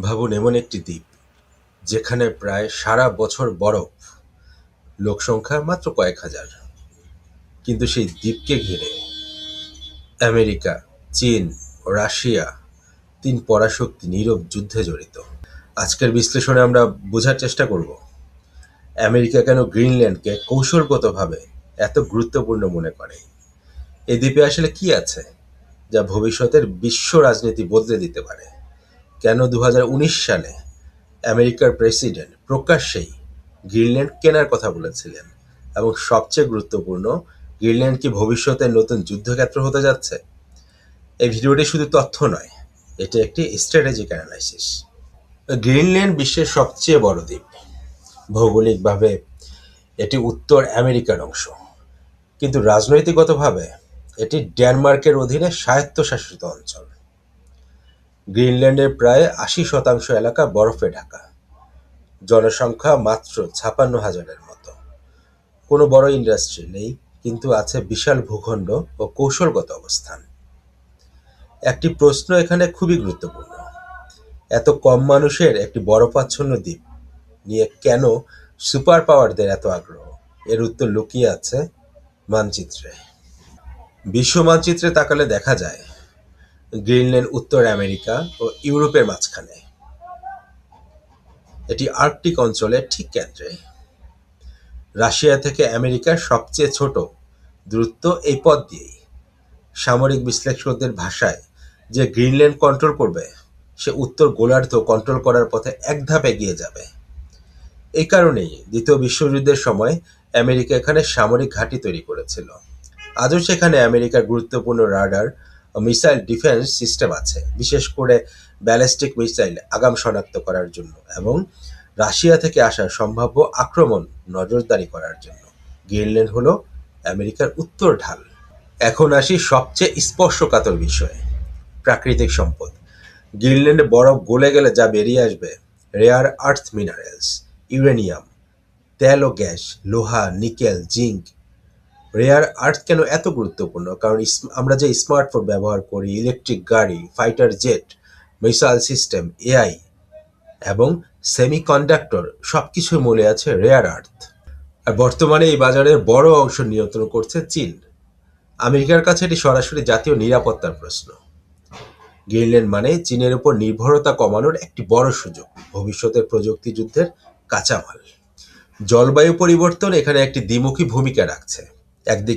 ভাবুন এমন একটি দ্বীপ যেখানে প্রায় সারা বছর বরফ, লোকসংখ্যা মাত্র কয়েক হাজার, কিন্তু সেই দ্বীপকে ঘিরে আমেরিকা, চীন ও রাশিয়া তিন পরাশক্তি নীরব যুদ্ধে জড়িত। আজকের বিশ্লেষণে আমরা বোঝার চেষ্টা করব আমেরিকা কেন গ্রিনল্যান্ডকে কৌশলগতভাবে এত গুরুত্বপূর্ণ মনে করে। এই দ্বীপে আসলে কি আছে যা ভবিষ্যতের বিশ্ব রাজনীতি বদলে দিতে পারে। কেন 2019 সালে আমেরিকার প্রেসিডেন্ট প্রকাশ্যেই গ্রিনল্যান্ড কেনার কথা বলেছিলেন, এবং সবচেয়ে গুরুত্বপূর্ণ, গ্রিনল্যান্ড কি ভবিষ্যতে নতুন যুদ্ধক্ষেত্র হতে যাচ্ছে। এই ভিডিওটি শুধু তথ্য নয়, এটি একটি স্ট্র্যাটেজিক অ্যানালাইসিস। গ্রিনল্যান্ড বিশ্বের সবচেয়ে বড় দ্বীপ। ভৌগোলিকভাবে এটি উত্তর আমেরিকার অংশ, কিন্তু রাজনৈতিকভাবে এটি ডেনমার্কের অধীনে স্বায়ত্তশাসিত অঞ্চল। গ্রিনল্যান্ডের প্রায় 80% এলাকা বরফে ঢাকা, জনসংখ্যা মাত্র 56,000-এর মতো। কোনো বড় ইন্ডাস্ট্রি নেই, কিন্তু আছে বিশাল ভূখণ্ড ও কৌশলগত অবস্থান। একটি প্রশ্ন এখানে খুবই গুরুত্বপূর্ণ: এত কম মানুষের একটি বরফাচ্ছন্ন দ্বীপ নিয়ে কেন সুপার পাওয়ারদের এত আগ্রহ? এর উত্তর লুকিয়ে আছে মানচিত্রে। বিশ্ব মানচিত্রে তাকালে দেখা যায় গ্রিনল্যান্ড উত্তর আমেরিকা ও ইউরোপের মাঝখানে। এটি আর্কটিক অঞ্চলের ঠিক কেন্দ্রে। রাশিয়া থেকে আমেরিকার সবচেয়ে ছোট দূরত্ব এই পথ দিয়েই। সামরিক বিশ্লেষকদের ভাষায়, যে গ্রিনল্যান্ড কন্ট্রোল করবে সে উত্তর গোলার্ধ কন্ট্রোল করার পথে এক ধাপ এগিয়ে যাবে। এই কারণেই দ্বিতীয় বিশ্বযুদ্ধের সময় আমেরিকা এখানে সামরিক ঘাঁটি তৈরি করেছিল। আজও সেখানে আমেরিকার গুরুত্বপূর্ণ রাডার ও মিসাইল ডিফেন্স সিস্টেম আছে, বিশেষ করে ব্যালিস্টিক মিসাইল আগাম শনাক্ত করার জন্য এবং রাশিয়া থেকে আসা সম্ভাব্য আক্রমণ নজরদারি করার জন্য। গ্রিনল্যান্ড হলো আমেরিকার উত্তর ঢাল। এখন আসি সবচেয়ে স্পর্শকাতর বিষয়ে: প্রাকৃতিক সম্পদ। গ্রিনল্যান্ডে বরফ গলে গেলে যা বেরিয়ে আসবে: রেয়ার আর্থ মিনারেলস, ইউরেনিয়াম, তেল ও গ্যাস, লোহা, নিকেল, জিঙ্ক। রেয়ার আর্থ কেন এত গুরুত্বপূর্ণ? কারণ আমরা যে স্মার্টফোন ব্যবহার করি, ইলেকট্রিক গাড়ি, fighter jet, missile system, AI এবং সেমিকন্ডাক্টর সবকিছুর মূলে আছে রেয়ার আর্থ। আর বর্তমানে এই বাজারের বড় অংশ নিয়ন্ত্রণ করছে চীন। আমেরিকার কাছে এটি সরাসরি জাতীয় নিরাপত্তার প্রশ্ন। গ্রিনল্যান্ড মানে চীনের উপর নির্ভরতা কমানোর একটি বড় সুযোগ, ভবিষ্যতের প্রযুক্তি যুদ্ধের কাঁচামাল। জলবায়ু পরিবর্তন এখানে একটি দ্বিমুখী ভূমিকা রাখছে। একদিকে